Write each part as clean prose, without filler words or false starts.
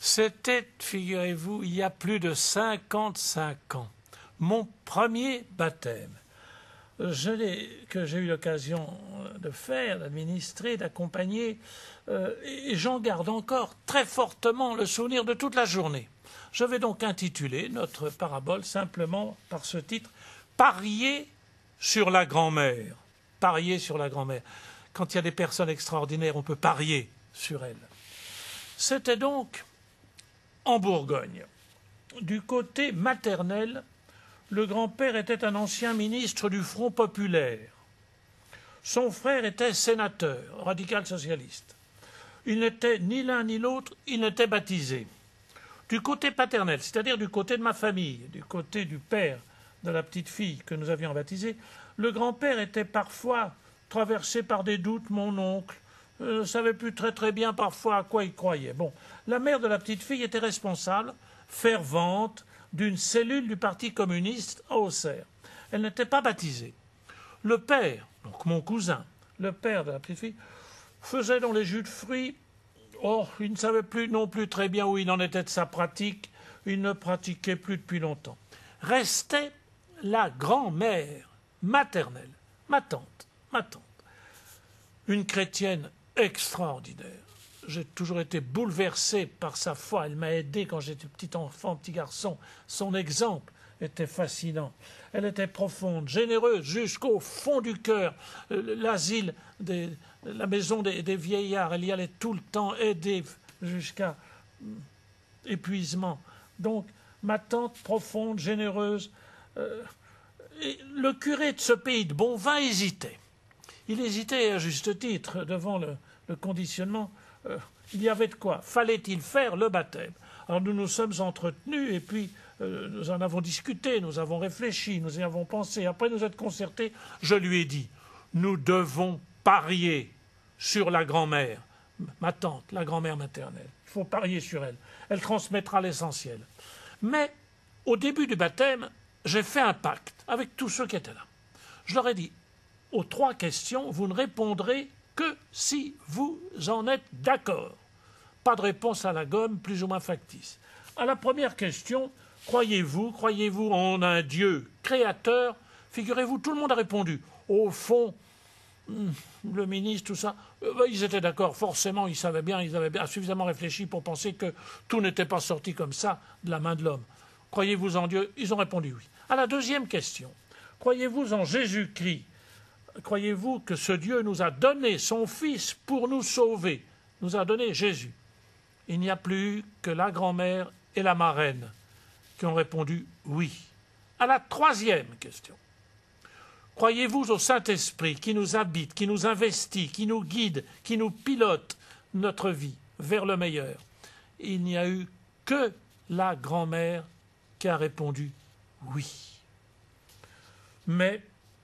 C'était, figurez-vous, il y a plus de 55 ans, mon premier baptême. Que j'ai eu l'occasion de faire, d'administrer, d'accompagner, et j'en garde encore très fortement le souvenir de toute la journée. Je vais donc intituler notre parabole simplement par ce titre « Parier sur la grand-mère ». Parier sur la grand-mère. Quand il y a des personnes extraordinaires, on peut parier sur elles. C'était donc en Bourgogne. Du côté maternel, le grand-père était un ancien ministre du Front populaire. Son frère était sénateur, radical socialiste. Il n'était ni l'un ni l'autre, il n'était baptisé. Du côté paternel, c'est-à-dire du côté de ma famille, du côté du père de la petite fille que nous avions baptisée, le grand-père était parfois traversé par des doutes, mon oncle, ne savait plus très bien parfois à quoi il croyait. Bon, la mère de la petite fille était responsable, fervente, d'une cellule du Parti communiste à Auxerre. Elle n'était pas baptisée. Le père, donc mon cousin, le père de la petite fille, faisait dans les jus de fruits. Oh, il ne savait plus non plus très bien où il en était de sa pratique. Il ne pratiquait plus depuis longtemps. Restait la grand-mère maternelle, ma tante, une chrétienne extraordinaire. J'ai toujours été bouleversé par sa foi. Elle m'a aidé quand j'étais petit enfant, petit garçon. Son exemple était fascinant. Elle était profonde, généreuse jusqu'au fond du cœur. L'asile, la maison des vieillards, elle y allait tout le temps aider jusqu'à épuisement. Donc, ma tante profonde, généreuse. Et le curé de ce pays de bon vin hésitait. Il hésitait à juste titre devant le conditionnement. Il y avait de quoi. Fallait-il faire le baptême? Alors nous nous sommes entretenus et puis nous en avons discuté, nous avons réfléchi, nous y avons pensé. Après nous être concertés, je lui ai dit, nous devons parier sur la grand-mère, ma tante, la grand-mère maternelle. Il faut parier sur elle. Elle transmettra l'essentiel. Mais au début du baptême, j'ai fait un pacte avec tous ceux qui étaient là. Je leur ai dit, aux 3 questions, vous ne répondrez que si vous en êtes d'accord. Pas de réponse à la gomme, plus ou moins factice. À la première question, croyez-vous en un Dieu créateur? Figurez-vous, tout le monde a répondu. Au fond, le ministre, tout ça, ils étaient d'accord, forcément, ils savaient bien, ils avaient suffisamment réfléchi pour penser que tout n'était pas sorti comme ça de la main de l'homme. Croyez-vous en Dieu? Ils ont répondu oui. À la deuxième question, croyez-vous en Jésus-Christ? Croyez-vous que ce Dieu nous a donné son Fils pour nous sauver? Nous a donné Jésus. Il n'y a plus que la grand-mère et la marraine qui ont répondu oui. À la troisième question, croyez-vous au Saint-Esprit qui nous habite, qui nous investit, qui nous guide, qui nous pilote notre vie vers le meilleur? Il n'y a eu que la grand-mère qui a répondu oui. Mais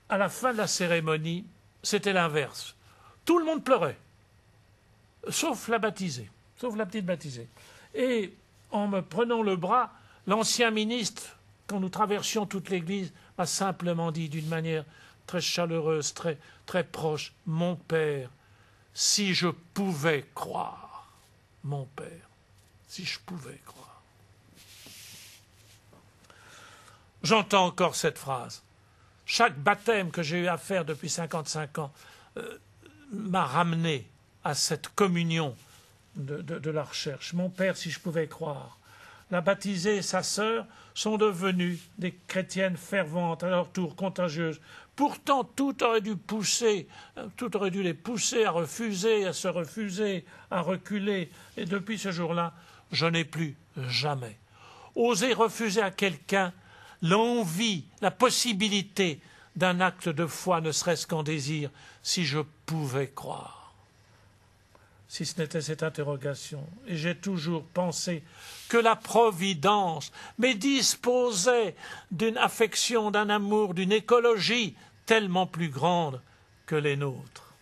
à la fin de la cérémonie, c'était l'inverse. Tout le monde pleurait, sauf la baptisée, sauf la petite baptisée. Et en me prenant le bras, l'ancien ministre, quand nous traversions toute l'église, m'a simplement dit d'une manière très chaleureuse, très proche, « Mon père, si je pouvais croire, mon père, si je pouvais croire. » J'entends encore cette phrase. Chaque baptême que j'ai eu à faire depuis 55 ans m'a ramené à cette communion de la recherche. Mon père, si je pouvais croire. La baptisée et sa sœur sont devenues des chrétiennes ferventes, à leur tour contagieuses. Pourtant, tout aurait dû les pousser à refuser, à se refuser, à reculer. Et depuis ce jour-là, je n'ai plus jamais osé refuser à quelqu'un l'envie, la possibilité d'un acte de foi, ne serait-ce qu'en désir, si je pouvais croire. Si ce n'était cette interrogation, et j'ai toujours pensé que la Providence me disposait d'une affection, d'un amour, d'une écologie tellement plus grande que les nôtres.